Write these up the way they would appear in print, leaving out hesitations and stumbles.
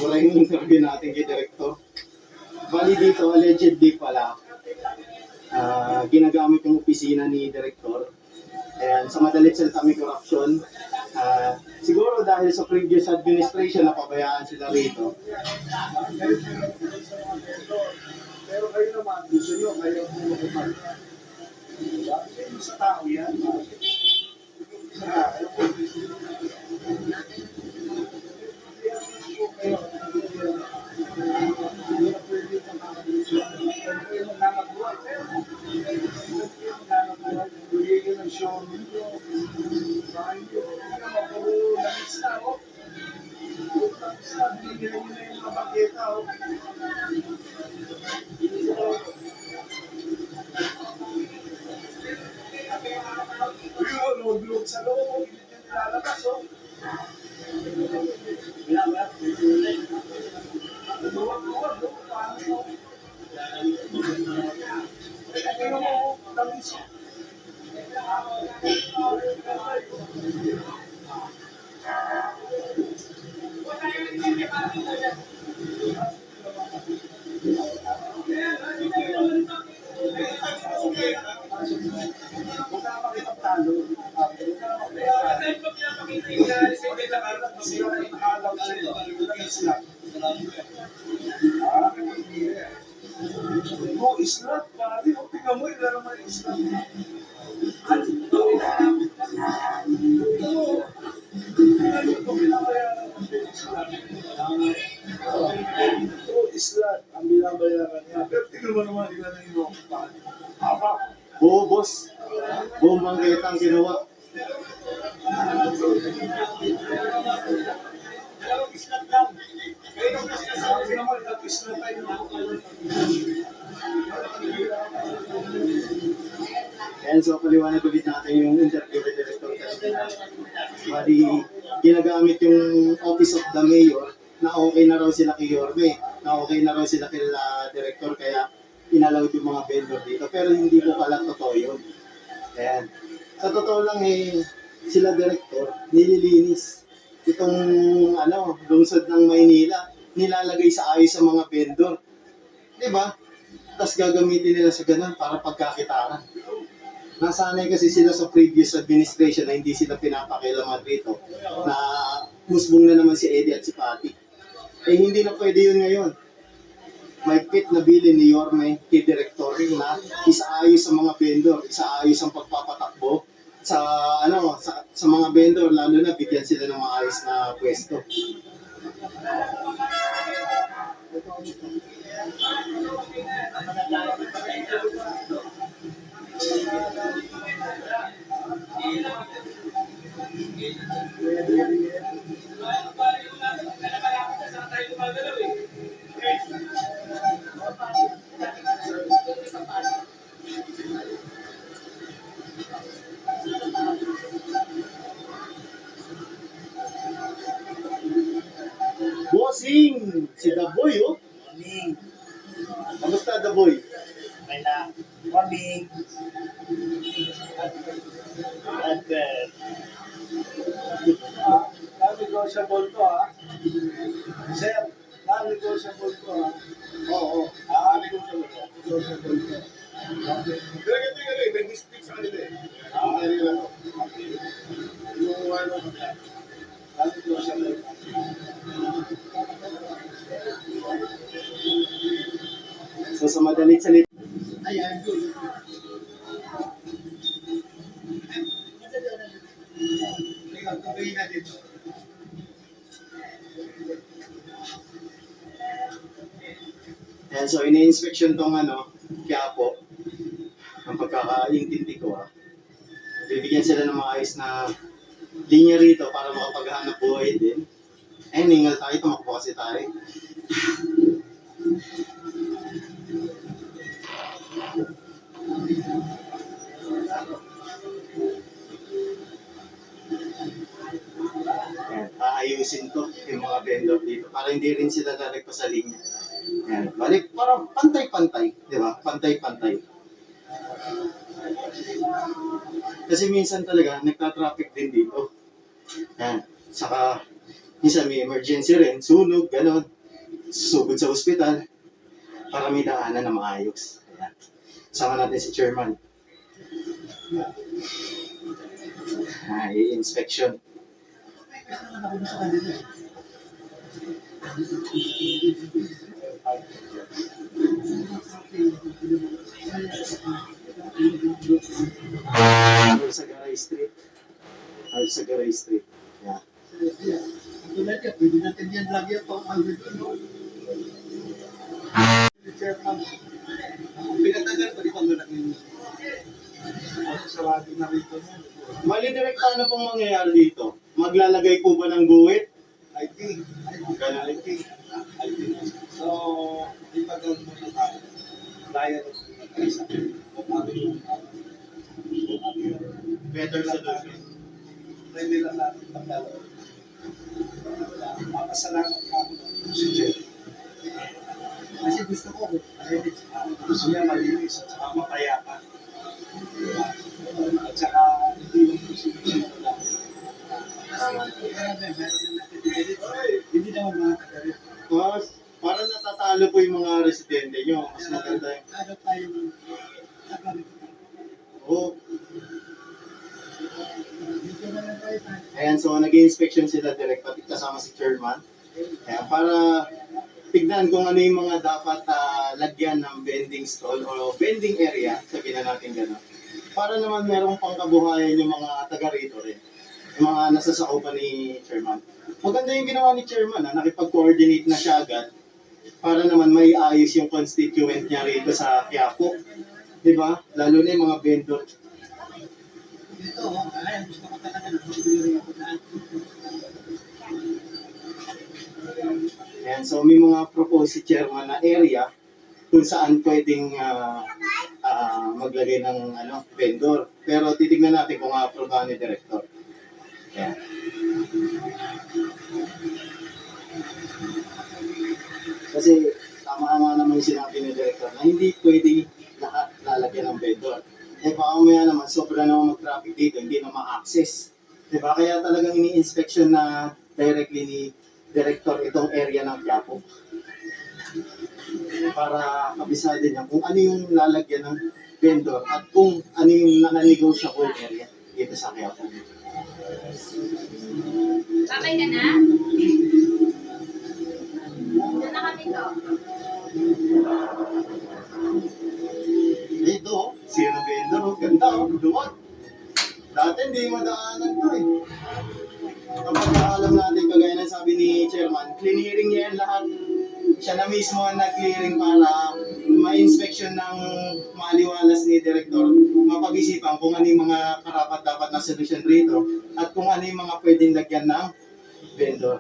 Mura yung interview natin kay Director. Bali dito, allegedly pala, ginagamit yung opisina ni Director. Ayan, sa madalit salita may corruption. Siguro dahil sa previous administration, napabayaan sila rito. Pero kayo naman, gusto nyo, kayo kumukupag. Diba? Kasi sa tao yan. Sa loob, hindi nilalabas, oh. Islam, pare, o tingnan mo, ilan naman Islam. Islam, ang binabayaran niya. Pero tingnan mo naman, ilan na yung apa. Oo, boss. Buong bangketang kinuha. And so, paliwanag ulit natin yung interview with Director Casina. Bali, ginagamit yung Office of the Mayor na okay na raw sila kay Yorme, na okay na raw sila kay Director, kaya inallowed yung mga vendor dito. Pero hindi po pala totoo yun. Ayan. Sa totoo lang sila Director, nililinis itong lungsod ng Maynila, nilalagay sa ayos sa mga vendor. Diba? Tapos gagamitin nila sa ganun para pagkakitaan. Nasanay kasi sila sa previous administration na hindi sila pinapakialaman rito, na musbong na naman si Eddie at si Patty. Hindi na pwede yun ngayon. May pit na bilin ni Yorme kay Director na isaayos sa mga vendor, isaayos ang pagpapatakbo sa mga vendor, lalo na bigyan sila ng maayos na pwesto. Bossing! Si The Boy, oh. Morning. Kamusta, The Boy? Okay na. Morning. Non-negotiable to, ha? Sir, non-negotiable to, ha? Oo. Negotiable to. Negotiable to. Pero ganito yung may district sa kanila eh. Kanila to. Yung non-negotiable to. So sa madalit salita, Ayan, good. Tugay na dito. ayan, so ini-inspection tong Quiapo, ang pagkakaintindi ko bibigyan sila ng maayos na linya rito para makapaghanap buhay din. Ningal tayo, tumakbo kasi tayo. Aayusin to yung mga vendor dito para hindi rin sila lalagpas sa linya. Ayan. Balik, para pantay-pantay, di ba? Pantay-pantay. Kasi minsan talaga, nagka-traffic din dito. Ayan. Saka, minsan may emergency rin, sunog, gano'n, susugod sa ospital, para may daanan na maayos. Ayan. Sama natin si Chairman. I-inspection. Alsagaray Street. Alsagaray Street. Yeah. Tulad yan, pwede natin yan lagi ito. Pinatagal pa rin pag yung sarado na rito. Mali direkta ano pong mangyayari dito? Maglalagay po ba ng guhit? I think. Ganun. I think. So, ipagal mo na tayo. Daya na sa kung ano yung Better solution. pwede lang natin pagdalo. Papasalamat ako si Jeff. Kasi gusto ko, gusto niya malinis at saka mapayapa. At saka hindi yung gusto lang. Hindi naman makakagalit. Mas, parang natatalo po yung mga residente nyo. Mas maganda yung... Ano tayo Oh. Ayan, so nag-inspection sila direct pati kasama si Chairman. Ayan, para tignan kung ano yung mga dapat lagyan ng vending stall o vending area, sabihin na natin gano'n. Para naman merong pangkabuhayan yung mga taga rito rin. Yung mga nasasakupan ni Chairman. Maganda yung ginawa ni Chairman, nakipag-coordinate na siya agad para naman may ayos yung constituent niya rito sa Quiapo. Diba? Lalo na yung mga vendor. Ito, ay, gusto ko talaga na pag-ibig ako daan. Ayan, so may mga propose si Chairman na area kung saan pwedeng maglagay ng vendor. Pero titignan natin kung approve ni Director. Ayan. Kasi tama nga naman yung sinabi ni Director na hindi pwedeng lahat lalagyan ng vendor. Eh baka mamaya naman sobra naman mag-traffic dito, hindi na ma-access. Diba? Kaya talagang ini-inspection na directly ni Director itong area ng Quiapo. Para kabisado niya kung ano yung lalagyan ng vendor at kung ano yung naka-negotiable area dito sa Quiapo. Babay ka na? Doon na kami to. Dito, zero vendor, ganda duwag. Dati hindi madaanan to eh. Kapag alam natin, kagaya na sabi ni Chairman, clearing niya yan lahat. Siya na mismo ang nag-clearing para ma-inspection ng maliwalas ni Director, mapag-isipan kung ano yung mga karapat dapat na solusyon rito at kung ano yung mga pwedeng lagyan ng vendor.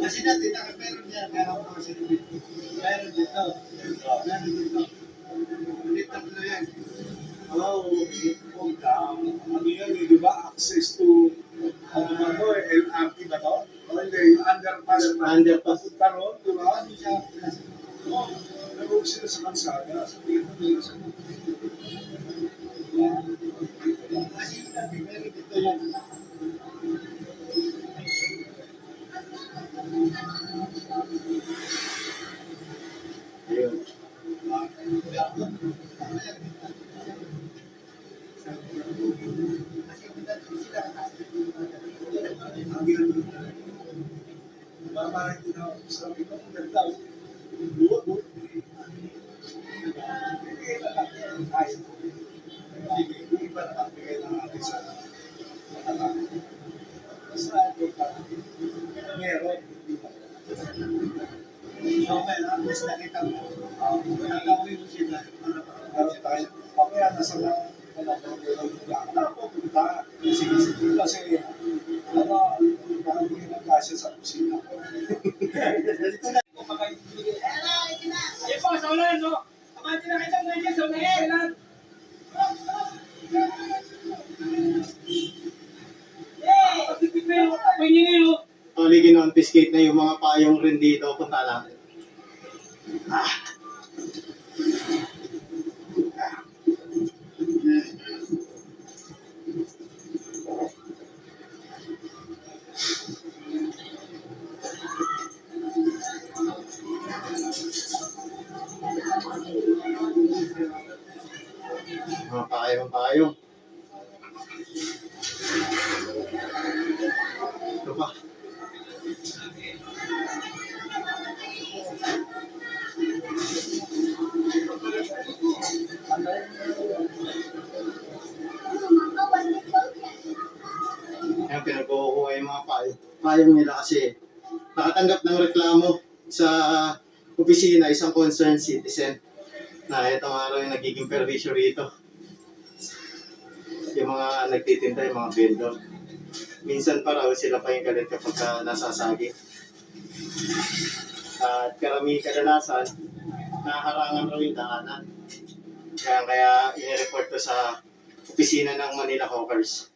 Kasi dati, meron niya, meron ko kasi dito. Meron dito. Meron dito. Ulit tatlo yan. Oh, Ano yan, di ba? Access to, ano ba to, LRT ba to? O hindi, yung underpass. Underpass. Punta ron, di ba? Ano siya? Oo, nag-uwi sila sa kansada. Sabihin mo nila sa kasi yun dati, meron dito yan. ayun. Parang hindi na sabi ko, ang ganda. Buwag mo. Bigay na lang. Ay, bigay pa naman. Bigay na natin sa anak. Basta ito pa. Meron. So, may nakis na kita mo. Nagawin mo sila. Ano tayo? Papaya nasa lang. Ano po punta? Sige, sige. Kasi, ano, parang hindi na kasya sa kusina. Dito na ako makaibigay. Ayun po, sa ulan, no? Kamati na kita ngayon sa ulan. Bali, kinonfiscate na yung mga payong rin dito. Punta natin. Ah. Mga payong-payong. Ito pa. Ayan, pinagkukuha yung mga payong nila kasi nakatanggap ng reklamo sa opisina, isang concerned citizen na itong araw yung nagiging perwisyo rito. Yung mga nagtitinda, yung mga vendor. Minsan pa raw sila pa yung galit kapag nasasagi. At kadalasan, naharangan raw yung daanan. Kaya i-report to sa opisina ng Manila Hawkers.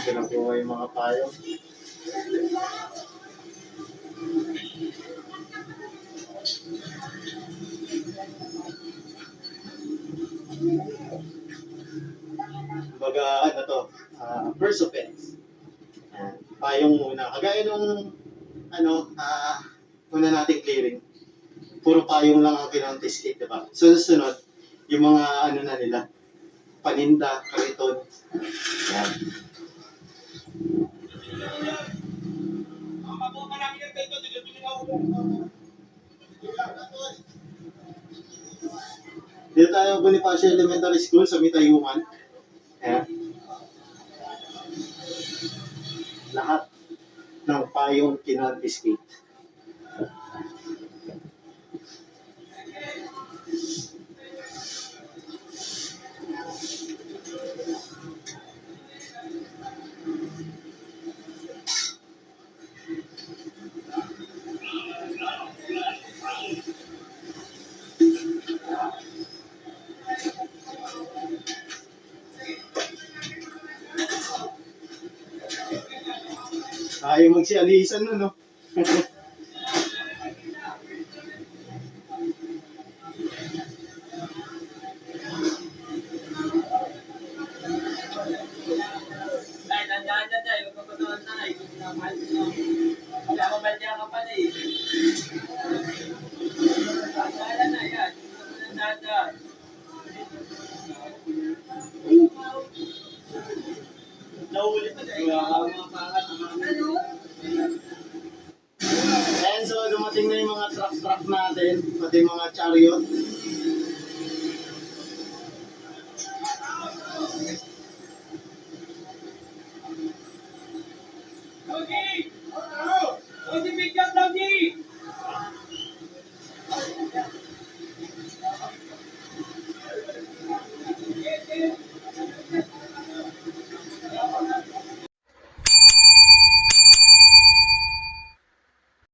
Pinakuha yung mga payong. Kumbaga, ano to, first offense. Payong muna. Kagaya nung, una nating clearing. Puro payong lang ang kinonfiscate, diba? Sunod, yung mga na nila, paninda, kariton. Yan. Makuha ka namin ng ganito, tigil-tigil ako. Dito tayo Bonifacio Elementary School sa Mitayuman. Ayan. Lahat ng payong kinonfiscate. Ayaw magsialisan nun, no? Dahil tandaan na tayo, magpapatuan na ay kung namahal mo. Kaya mabalya ka pa na eh. Tandaan na yan. Tandaan. Nahuli pa tayo. Mga pangat. Ano? Ayan, so dumating na yung mga truck natin, pati mga chariot.